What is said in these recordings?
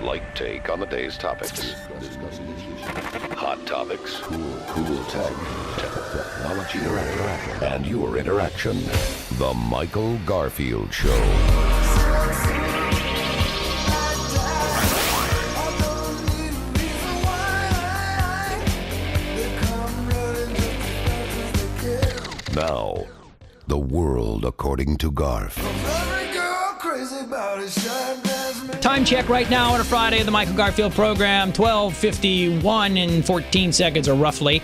light take on the day's topics. Hot topics, cool tech, technology, and your interaction. The Michael Garfield Show. Now, the world according to Garf. Time check right now on a Friday of the Michael Garfield program, 12:51 and 14 seconds, or roughly.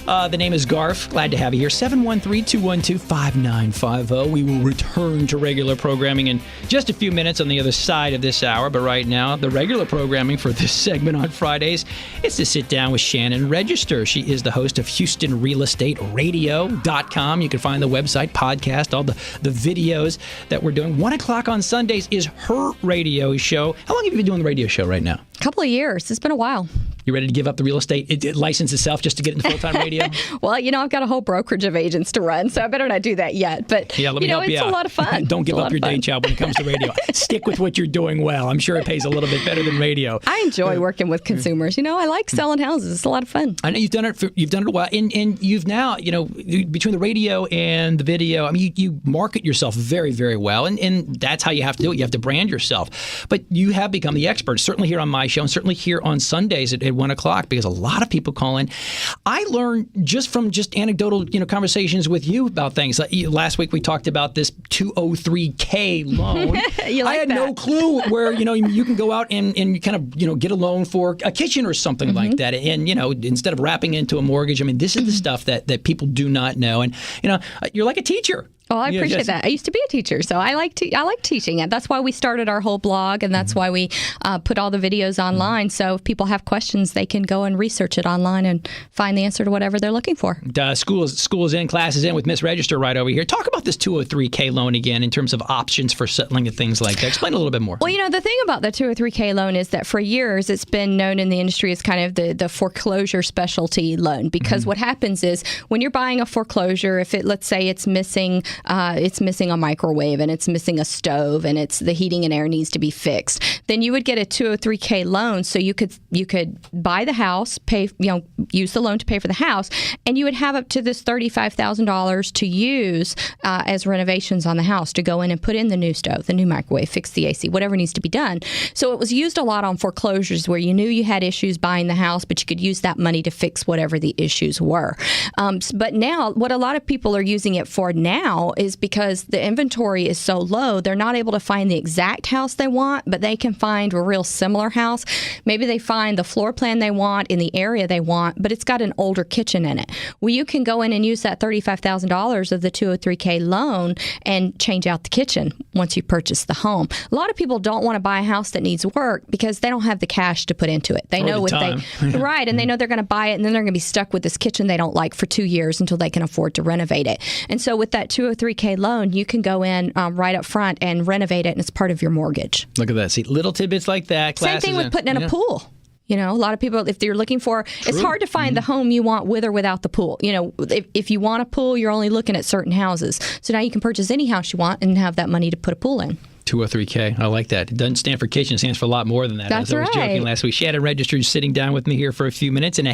The name is Garf. Glad to have you here. 713-212-5950. We will return to regular programming in just a few minutes on the other side of this hour. But right now, the regular programming for this segment on Fridays is to sit down with Shannon Register. She is the host of HoustonRealEstateRadio.com. You can find the website, podcast, all the videos that we're doing. 1 o'clock on Sundays is her radio show. How long have you been doing the radio show right now? A couple of years. It's been a while. You ready to give up the real estate license itself just to get into full-time radio? Well, I've got a whole brokerage of agents to run, so I better not do that yet. But, yeah, let me help you it's out. a lot of fun. Don't give up your day job when it comes to radio. Stick with what you're doing well. I'm sure it pays a little bit better than radio. I enjoy working with consumers. I like selling houses. It's a lot of fun. I know you've done it a while. And you've now, between the radio and the video, I mean, you market yourself very, very well. And that's how you have to do it. You have to brand yourself. But you have become the expert, certainly here on my show and certainly here on Sundays at 1 o'clock, because a lot of people call in. I learned just from anecdotal, conversations with you about things. Last week we talked about this 203K loan. I had no clue where, you can go out and kind of, get a loan for a kitchen or something like that. And, instead of wrapping into a mortgage, I mean, this is the stuff that people do not know. And, you're like a teacher. Oh, I appreciate that. I used to be a teacher, so I like teaching it. That's why we started our whole blog, and that's why we put all the videos online. So if people have questions, they can go and research it online and find the answer to whatever they're looking for. School is in, class is in with Miss Register right over here. Talk about this 203K loan again in terms of options for settling and things like that. Explain a little bit more. Well, the thing about the 203K loan is that for years it's been known in the industry as kind of the foreclosure specialty loan, because what happens is when you're buying a foreclosure, let's say it's missing a microwave and it's missing a stove and the heating and air needs to be fixed, then you would get a 203K loan, so you could buy the house, pay, use the loan to pay for the house, and you would have up to this $35,000 to use as renovations on the house, to go in and put in the new stove, the new microwave, fix the AC, whatever needs to be done. So it was used a lot on foreclosures where you knew you had issues buying the house, but you could use that money to fix whatever the issues were. But now, what a lot of people are using it for now is because the inventory is so low, they're not able to find the exact house they want, but they can find a real similar house. Maybe they find the floor plan they want in the area they want, but it's got an older kitchen in it. Well, you can go in and use that $35,000 of the 203K loan and change out the kitchen once you purchase the home. A lot of people don't want to buy a house that needs work because they don't have the cash to put into it. They know right, and they know they're going to buy it, and then they're going to be stuck with this kitchen they don't like for 2 years until they can afford to renovate it. And so with that 203K loan, you can go in right up front and renovate it, and it's part of your mortgage. Look at that. See, little tidbits like that. Same thing with putting in a pool. A lot of people, if they're looking for, it's hard to find the home you want with or without the pool. If you want a pool, you're only looking at certain houses. So now you can purchase any house you want and have that money to put a pool in. 203K. I like that. It doesn't stand for kitchen. It stands for a lot more than that. That's As I was right. joking last week. Shannon Register is sitting down with me here for a few minutes in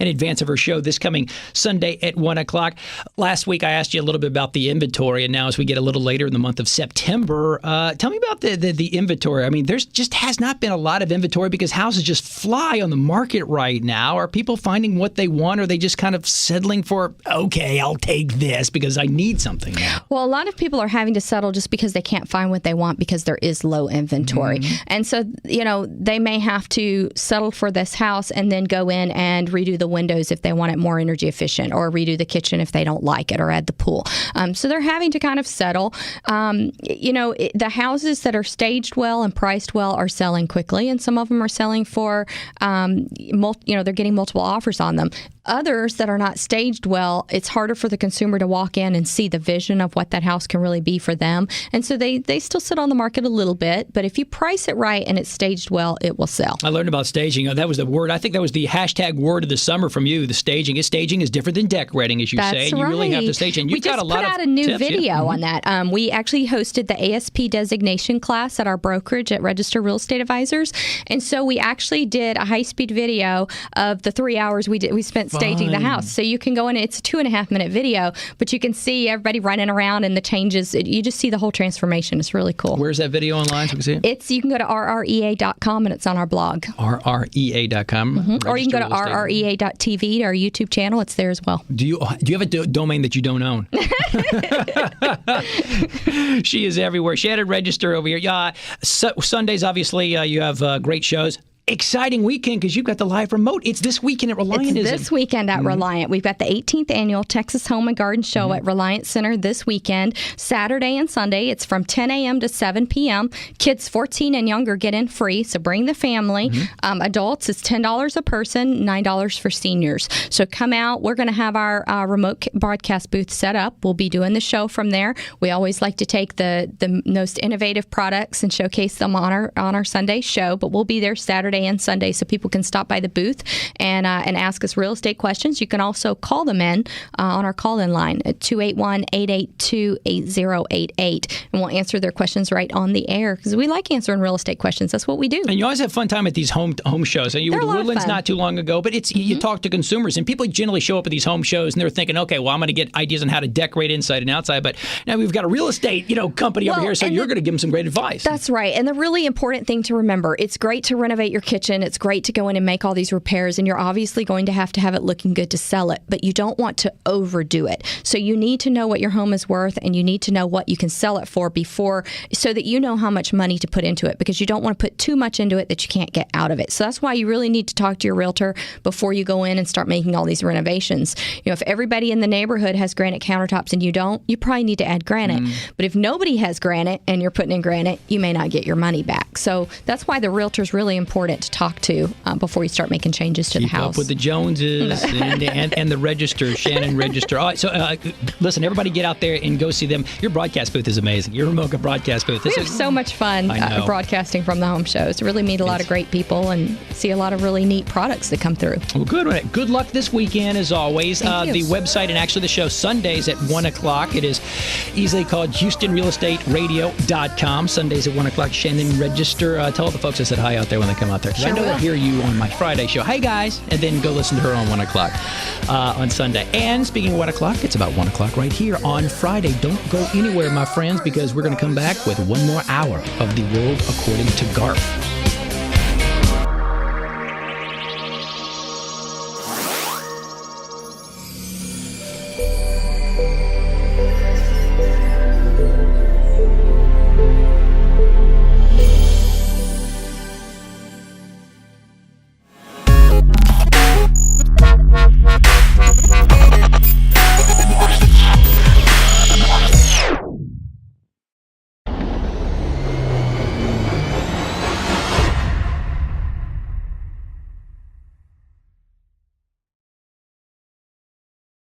advance of her show this coming Sunday at 1 o'clock. Last week, I asked you a little bit about the inventory, and now as we get a little later in the month of September, tell me about the inventory. I mean, there's just has not been a lot of inventory because houses just fly on the market right now. Are people finding what they want, or are they just kind of settling for, okay, I'll take this because I need something now? Well, a lot of people are having to settle just because they can't find what they want because there is low inventory. And so, they may have to settle for this house and then go in and redo the windows if they want it more energy efficient, or redo the kitchen if they don't like it, or add the pool. So they're having to kind of settle. The houses that are staged well and priced well are selling quickly, and some of them are selling for, they're getting multiple offers on them. Others that are not staged well, it's harder for the consumer to walk in and see the vision of what that house can really be for them. And so they still sit on the market a little bit, but if you price it right and it's staged well, it will sell. I learned about staging. That was the word. I think that was the hashtag word of the summer from you. The staging is different than decorating, as you say. And you really have to stage. And you've got a lot of tips. We just put out a new video on that. We actually hosted the ASP designation class at our brokerage at Register Real Estate Advisors, and so we actually did a high-speed video of the 3 hours we spent staging the house. So you can go in. It's a 2.5-minute video, but you can see everybody running around and the changes. You just see the whole transformation. It's really cool. Where's that video online so we can see it? You can go to RREA.com and it's on our blog. RREA.com. Mm-hmm. Or you can go to RREA.tv, our YouTube channel. It's there as well. Do you have a domain that you don't own? She is everywhere. Shannon Register over here. Sundays, obviously, you have great shows. Exciting weekend because you've got the live remote. It's this weekend at Reliant, It's this weekend at Reliant. We've got the 18th Annual Texas Home and Garden Show at Reliant Center this weekend, Saturday and Sunday. It's from 10 a.m. to 7 p.m. Kids 14 and younger get in free, so bring the family. Adults, it's $10 a person, $9 for seniors. So come out. We're going to have our remote broadcast booth set up. We'll be doing the show from there. We always like to take the most innovative products and showcase them on our Sunday show, but we'll be there Saturday and Sunday, so people can stop by the booth and ask us real estate questions. You can also call them in on our call-in line at 281-882-8088, and we'll answer their questions right on the air because we like answering real estate questions. That's what we do. And you always have fun time at these home shows. And you were at Woodlands not too long ago, but you talk to consumers, and people generally show up at these home shows, and they're thinking, okay, well, I'm going to get ideas on how to decorate inside and outside, but now we've got a real estate company over here, so you're going to give them some great advice. That's right. And the really important thing to remember, it's great to renovate your kitchen. It's great to go in and make all these repairs, and you're obviously going to have it looking good to sell it, but you don't want to overdo it. So you need to know what your home is worth, and you need to know what you can sell it for before, so that you know how much money to put into it, because you don't want to put too much into it that you can't get out of it. So that's why you really need to talk to your realtor before you go in and start making all these renovations. If everybody in the neighborhood has granite countertops and you don't, you probably need to add granite. But if nobody has granite and you're putting in granite, you may not get your money back. So that's why the realtor is really important to talk to before you start making changes to the house. Keep up with the Joneses and the Register, Shannon Register. All right, so listen, everybody get out there and go see them. Your broadcast booth is amazing. Your remote broadcast booth. We have so much fun broadcasting from the home shows. Really meet a lot of great people and see a lot of really neat products that come through. Well, good luck this weekend, as always. The website and actually the show Sundays at 1 o'clock. It is easily called HoustonRealEstateRadio.com. Sundays at 1 o'clock. Shannon Register. Tell the folks I said hi out there when they come out there. Because I know they'll hear you on my Friday show. Hey, guys. And then go listen to her on 1 o'clock on Sunday. And speaking of 1 o'clock, it's about 1 o'clock right here on Friday. Don't go anywhere, my friends, because we're going to come back with one more hour of The World According to Garf.